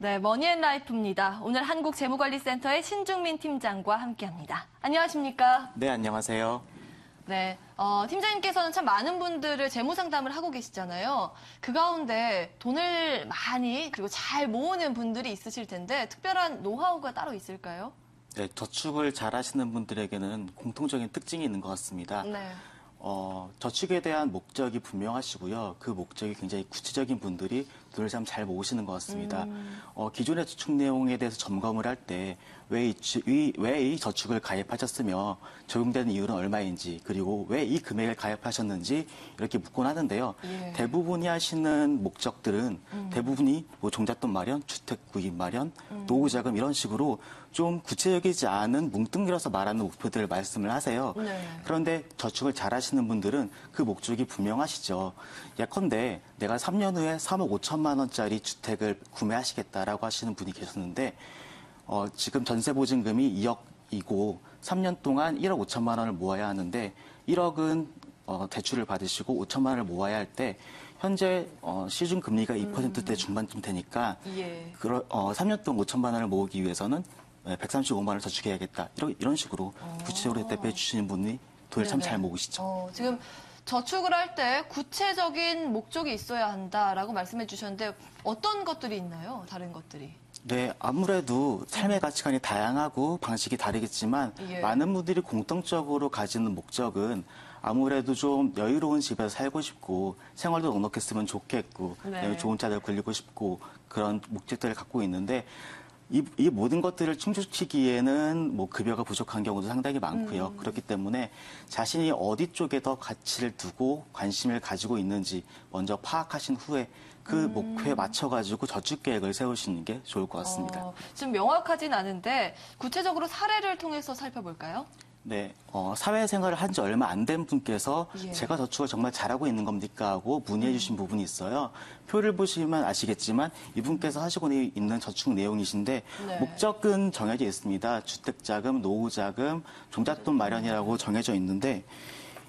네, 머니앤라이프입니다. 오늘 한국재무관리센터의 신중민 팀장과 함께합니다. 안녕하십니까? 네, 안녕하세요. 네, 팀장님께서는 참 많은 분들을 재무 상담을 하고 계시잖아요. 그 가운데 돈을 많이 그리고 잘 모으는 분들이 있으실 텐데 특별한 노하우가 따로 있을까요? 네, 저축을 잘 하시는 분들에게는 공통적인 특징이 있는 것 같습니다. 네. 저축에 대한 목적이 분명하시고요. 그 목적이 굉장히 구체적인 분들이 돈을 참 잘 모으시는 것 같습니다. 기존의 저축 내용에 대해서 점검을 할 때 왜 이 저축을 가입하셨으며 적용되는 이유는 얼마인지 그리고 왜 이 금액을 가입하셨는지 이렇게 묻곤 하는데요. 예. 대부분이 하시는 목적들은 대부분이 뭐 종잣돈 마련, 주택 구입 마련, 노후 자금 이런 식으로 좀 구체적이지 않은 뭉뚱그려서 말하는 목표들을 말씀을 하세요. 네. 그런데 저축을 잘 하시는 분들은 그 목적이 분명하시죠. 예컨대 내가 3년 후에 3억 5천만 원짜리 주택을 구매하시겠다라고 하시는 분이 계셨는데 지금 전세 보증금이 2억이고 3년 동안 1억 5천만 원을 모아야 하는데 1억은 대출을 받으시고 5천만 원을 모아야 할 때 현재 시중 금리가 2%대 중반쯤 되니까 예. 3년 동안 5천만 원을 모으기 위해서는 135만 원을 저축해야겠다. 이런 식으로 구체적으로 대표해 주시는 분이 돈을 참 잘 모으시죠. 지금 저축을 할 때 구체적인 목적이 있어야 한다라고 말씀해 주셨는데 어떤 것들이 있나요? 다른 것들이? 네, 아무래도 삶의 가치관이 다양하고 방식이 다르겠지만 예. 많은 분들이 공통적으로 가지는 목적은 아무래도 좀 여유로운 집에서 살고 싶고 생활도 넉넉했으면 좋겠고 네. 그다음에 좋은 차를 굴리고 싶고 그런 목적들을 갖고 있는데 이 모든 것들을 충족시키기에는 뭐 급여가 부족한 경우도 상당히 많고요. 그렇기 때문에 자신이 어디 쪽에 더 가치를 두고 관심을 가지고 있는지 먼저 파악하신 후에 그 목표에 맞춰가지고 저축 계획을 세우시는 게 좋을 것 같습니다. 지금 명확하진 않은데 구체적으로 사례를 통해서 살펴볼까요? 네, 사회생활을 한 지 얼마 안 된 분께서 예. 제가 저축을 정말 잘하고 있는 겁니까? 하고 문의해 주신 부분이 있어요. 표를 보시면 아시겠지만 이분께서 하시고 있는 저축 내용이신데 네. 목적은 정해져 있습니다. 주택자금, 노후자금, 종잣돈 마련이라고 정해져 있는데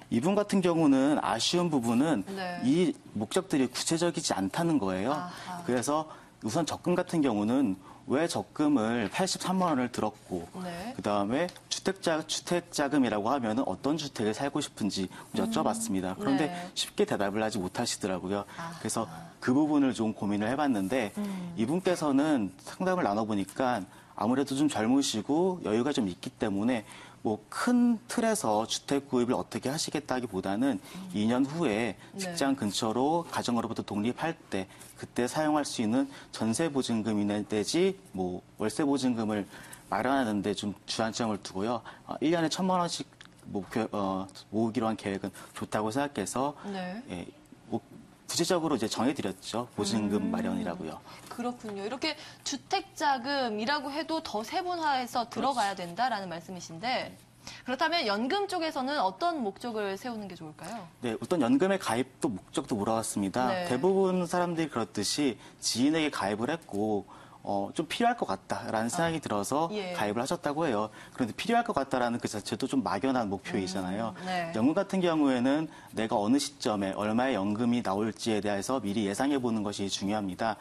이분 같은 경우는 아쉬운 부분은 네. 이 목적들이 구체적이지 않다는 거예요. 아하. 그래서 우선 적금 같은 경우는 왜 적금을 83만 원을 들었고 네. 그다음에 주택자금이라고 하면은 어떤 주택을 살고 싶은지 여쭤봤습니다. 그런데 네. 쉽게 대답을 하지 못하시더라고요. 아하. 그래서 그 부분을 좀 고민을 해봤는데 이분께서는 상담을 나눠보니까 아무래도 좀 젊으시고 여유가 좀 있기 때문에 뭐 큰 틀에서 주택 구입을 어떻게 하시겠다기보다는 2년 후에 직장 근처로 가정으로부터 독립할 때 그때 사용할 수 있는 전세 보증금 내지 뭐 월세 보증금을 마련하는데 좀 주안점을 두고요. 1년에 1,000만 원씩 모으기로 한 계획은 좋다고 생각해서 네. 예, 뭐 구체적으로 이제 정해드렸죠. 보증금 마련이라고요. 그렇군요. 이렇게 주택자금이라고 해도 더 세분화해서 들어가야 된다라는 말씀이신데 그렇다면 연금 쪽에서는 어떤 목적을 세우는 게 좋을까요? 네, 어떤 연금의 가입도 목적도 물어봤습니다. 네. 대부분 사람들이 그렇듯이 지인에게 가입을 했고 좀 필요할 것 같다라는 생각이 들어서 예. 가입을 하셨다고 해요. 그런데 필요할 것 같다라는 그 자체도 좀 막연한 목표이잖아요. 네. 연금 같은 경우에는 내가 어느 시점에 얼마의 연금이 나올지에 대해서 미리 예상해 보는 것이 중요합니다.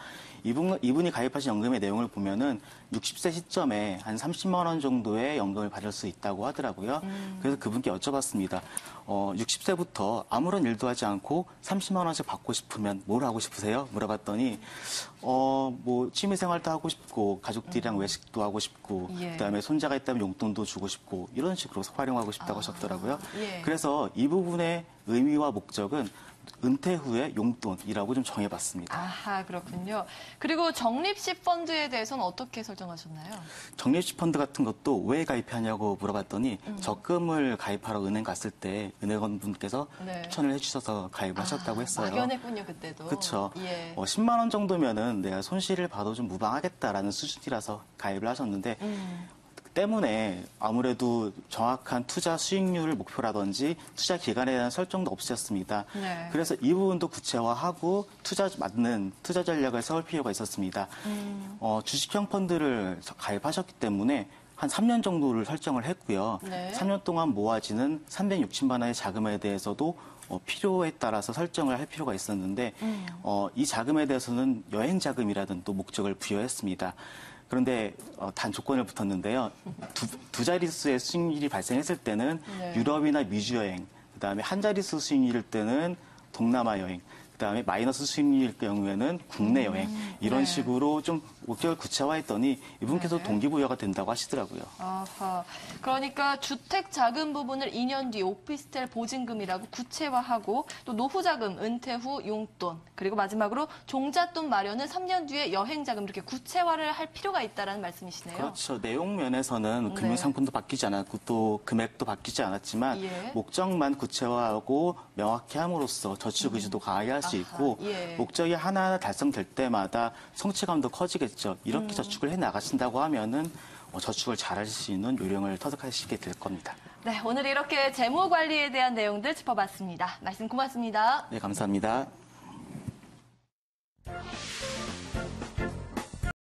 이분이 가입하신 연금의 내용을 보면은 60세 시점에 한 30만 원 정도의 연금을 받을 수 있다고 하더라고요. 그래서 그분께 여쭤봤습니다. 60세부터 아무런 일도 하지 않고 30만 원씩 받고 싶으면 뭘 하고 싶으세요? 물어봤더니 뭐 취미 생활도 하고 싶고 가족들이랑 외식도 하고 싶고 예. 그다음에 손자가 있다면 용돈도 주고 싶고 이런 식으로 활용하고 싶다고 하셨더라고요. 예. 그래서 이 부분의 의미와 목적은 은퇴 후의 용돈이라고 좀 정해봤습니다. 아하, 그렇군요. 그리고 적립식 펀드에 대해서는 어떻게 설정하셨나요? 적립식 펀드 같은 것도 왜 가입하냐고 물어봤더니 적금을 가입하러 은행 갔을 때 은행원 분께서 네. 추천을 해주셔서 가입을 하셨다고 했어요. 막연했군요, 그때도. 그렇죠. 예. 10만 원 정도면은 내가 손실을 봐도 좀 무방하겠다라는 수준이라서 가입을 하셨는데 때문에 아무래도 정확한 투자 수익률을 목표라든지 투자 기간에 대한 설정도 없으셨습니다. 네. 그래서 이 부분도 구체화하고 맞는 투자 전략을 세울 필요가 있었습니다. 주식형 펀드를 가입하셨기 때문에 한 3년 정도를 설정을 했고요. 네. 3년 동안 모아지는 360만 원의 자금에 대해서도 필요에 따라서 설정을 할 필요가 있었는데 이 자금에 대해서는 여행 자금이라는 또 목적을 부여했습니다. 그런데 단 조건을 붙었는데요. 두 자릿수의 수익률이 발생했을 때는 네. 유럽이나 미주 여행, 그다음에 한 자릿수 수익률일 때는 동남아 여행, 그다음에 마이너스 수익률일 경우에는 국내 여행 이런 네. 식으로 좀 목적을 구체화했더니 이분께서 네. 동기부여가 된다고 하시더라고요. 아하. 그러니까 주택 자금 부분을 2년 뒤 오피스텔 보증금이라고 구체화하고 또 노후 자금, 은퇴 후 용돈, 그리고 마지막으로 종잣돈 마련은 3년 뒤에 여행 자금 이렇게 구체화를 할 필요가 있다라는 말씀이시네요. 그렇죠. 내용 면에서는 네. 금융 상품도 바뀌지 않았고 또 금액도 바뀌지 않았지만 예. 목적만 구체화하고 명확히 함으로써 저축 의지도 강하게 할 수 있고 예. 목적이 하나하나 달성될 때마다 성취감도 커지겠죠. 이렇게 저축을 해 나가신다고 하면은 저축을 잘할 수 있는 요령을 터득하시게 될 겁니다. 네, 오늘 이렇게 재무 관리에 대한 내용들 짚어봤습니다. 말씀 고맙습니다. 네, 감사합니다.